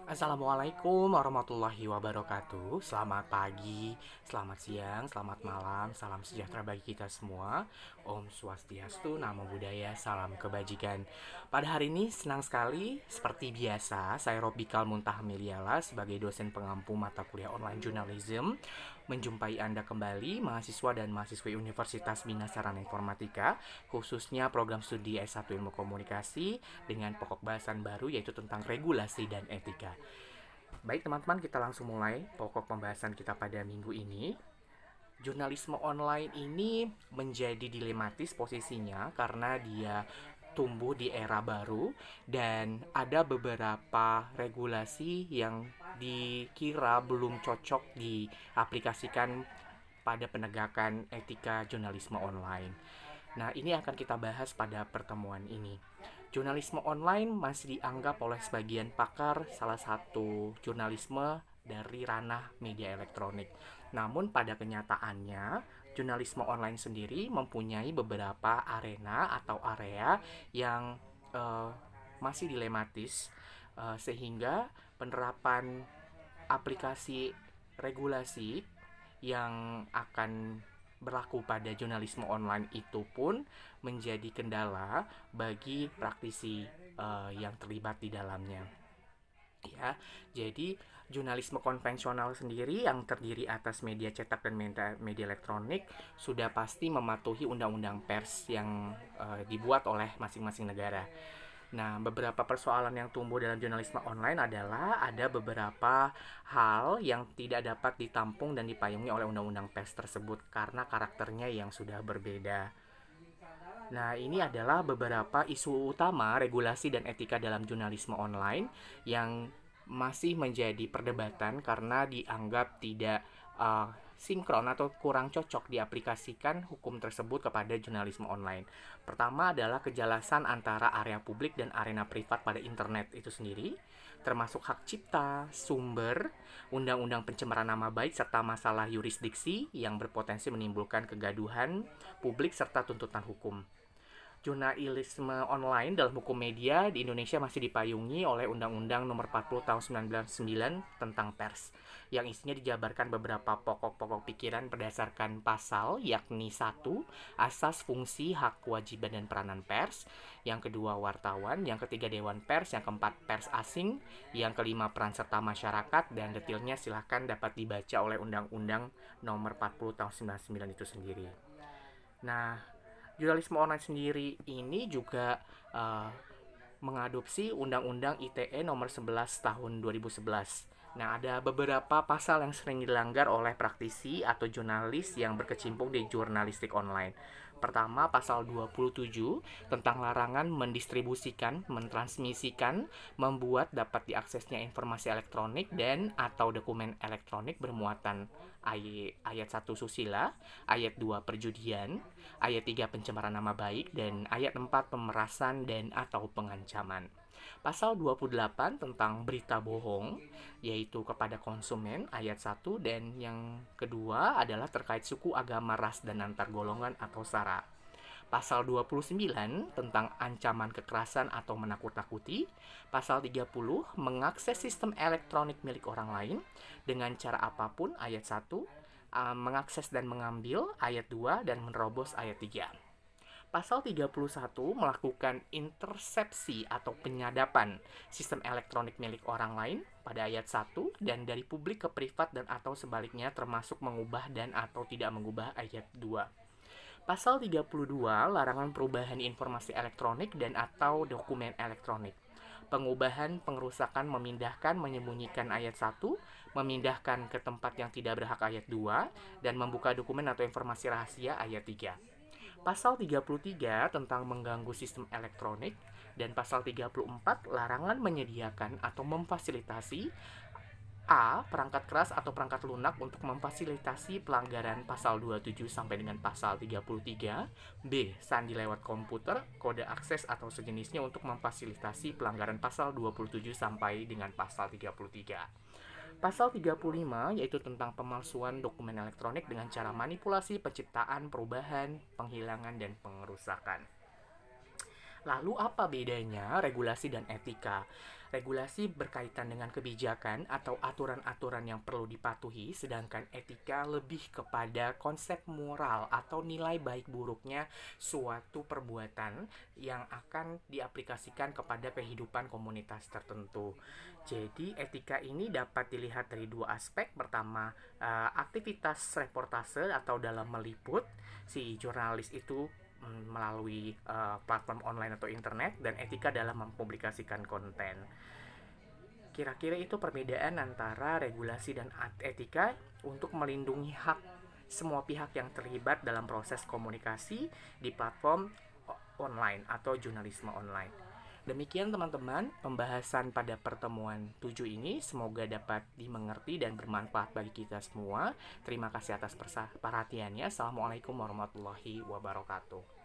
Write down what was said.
Assalamualaikum warahmatullahi wabarakatuh. Selamat pagi, selamat siang, selamat malam. Salam sejahtera bagi kita semua. Om Swastiastu, Namo Buddhaya, salam kebajikan. Pada hari ini senang sekali, seperti biasa, saya Robikal Muntah Miliala sebagai dosen pengampu mata kuliah online journalism menjumpai Anda kembali, mahasiswa dan mahasiswi Universitas Bina Sarana Informatika, khususnya program studi S1 Ilmu Komunikasi dengan pokok bahasan baru yaitu tentang regulasi dan etika. Baik teman-teman, kita langsung mulai pokok pembahasan kita pada minggu ini. Jurnalisme online ini menjadi dilematis posisinya karena dia tumbuh di era baru dan ada beberapa regulasi yang dikira belum cocok diaplikasikan pada penegakan etika jurnalisme online. Nah, ini akan kita bahas pada pertemuan ini. Jurnalisme online masih dianggap oleh sebagian pakar salah satu jurnalisme dari ranah media elektronik. Namun pada kenyataannya, jurnalisme online sendiri mempunyai beberapa arena atau area yang eh, masih dilematis, sehingga penerapan aplikasi regulasi yang akan berlaku pada jurnalisme online itu pun menjadi kendala bagi praktisi yang terlibat di dalamnya. Ya, jadi jurnalisme konvensional sendiri yang terdiri atas media cetak dan media elektronik sudah pasti mematuhi undang-undang pers yang dibuat oleh masing-masing negara. Nah, beberapa persoalan yang tumbuh dalam jurnalisme online adalah ada beberapa hal yang tidak dapat ditampung dan dipayungi oleh undang-undang pers tersebut karena karakternya yang sudah berbeda. Nah, ini adalah beberapa isu utama regulasi dan etika dalam jurnalisme online yang masih menjadi perdebatan karena dianggap tidak sinkron atau kurang cocok diaplikasikan hukum tersebut kepada jurnalisme online. Pertama adalah kejelasan antara area publik dan arena privat pada internet itu sendiri, termasuk hak cipta, sumber, undang-undang pencemaran nama baik, serta masalah yurisdiksi yang berpotensi menimbulkan kegaduhan publik serta tuntutan hukum. Jurnalisme online dalam hukum media di Indonesia masih dipayungi oleh Undang-Undang Nomor 40 Tahun 1999 tentang pers, yang isinya dijabarkan beberapa pokok-pokok pikiran berdasarkan pasal, yakni satu, asas fungsi, hak, kewajiban, dan peranan pers, yang kedua, wartawan, yang ketiga, dewan pers, yang keempat, pers asing, yang kelima, peran serta masyarakat, dan detailnya silahkan dapat dibaca oleh Undang-Undang Nomor 40 Tahun 1999 itu sendiri. Nah, jurnalisme online sendiri ini juga mengadopsi Undang-Undang ITE nomor 11 tahun 2011. Nah, ada beberapa pasal yang sering dilanggar oleh praktisi atau jurnalis yang berkecimpung di jurnalistik online. Pertama, pasal 27 tentang larangan mendistribusikan, mentransmisikan, membuat dapat diaksesnya informasi elektronik dan atau dokumen elektronik bermuatan ayat 1 susila, ayat 2 perjudian, ayat 3 pencemaran nama baik, dan ayat 4 pemerasan dan atau pengancaman. Pasal 28 tentang berita bohong, yaitu kepada konsumen, ayat 1, dan yang kedua adalah terkait suku, agama, ras, dan antar golongan atau sara. Pasal 29 tentang ancaman kekerasan atau menakut-nakuti. Pasal 30 mengakses sistem elektronik milik orang lain dengan cara apapun, ayat 1, mengakses dan mengambil, ayat 2, dan menerobos, ayat 3. Pasal 31 melakukan intersepsi atau penyadapan sistem elektronik milik orang lain pada ayat 1 dan dari publik ke privat dan atau sebaliknya termasuk mengubah dan atau tidak mengubah, ayat 2. Pasal 32 larangan perubahan informasi elektronik dan atau dokumen elektronik. Pengubahan, pengerusakan, memindahkan, menyembunyikan, ayat 1, memindahkan ke tempat yang tidak berhak, ayat 2, dan membuka dokumen atau informasi rahasia, ayat 3. Pasal 33 tentang mengganggu sistem elektronik dan pasal 34 larangan menyediakan atau memfasilitasi A. Perangkat keras atau perangkat lunak untuk memfasilitasi pelanggaran pasal 27 sampai dengan pasal 33. B. Sandi lewat komputer, kode akses atau sejenisnya untuk memfasilitasi pelanggaran pasal 27 sampai dengan pasal 33. Pasal 35 yaitu tentang pemalsuan dokumen elektronik dengan cara manipulasi, penciptaan, perubahan, penghilangan, dan pengerusakan. Lalu apa bedanya regulasi dan etika? Regulasi berkaitan dengan kebijakan atau aturan-aturan yang perlu dipatuhi, sedangkan etika lebih kepada konsep moral atau nilai baik buruknya suatu perbuatan yang akan diaplikasikan kepada kehidupan komunitas tertentu. Jadi, etika ini dapat dilihat dari dua aspek. Pertama, aktivitas reportase atau dalam meliput, si jurnalis itu melalui platform online atau internet, dan etika dalam mempublikasikan konten. Kira-kira itu perbedaan antara regulasi dan etika untuk melindungi hak semua pihak yang terlibat dalam proses komunikasi di platform online atau jurnalisme online. Demikian teman-teman, pembahasan pada pertemuan 7 ini semoga dapat dimengerti dan bermanfaat bagi kita semua. Terima kasih atas perhatiannya. Assalamualaikum warahmatullahi wabarakatuh.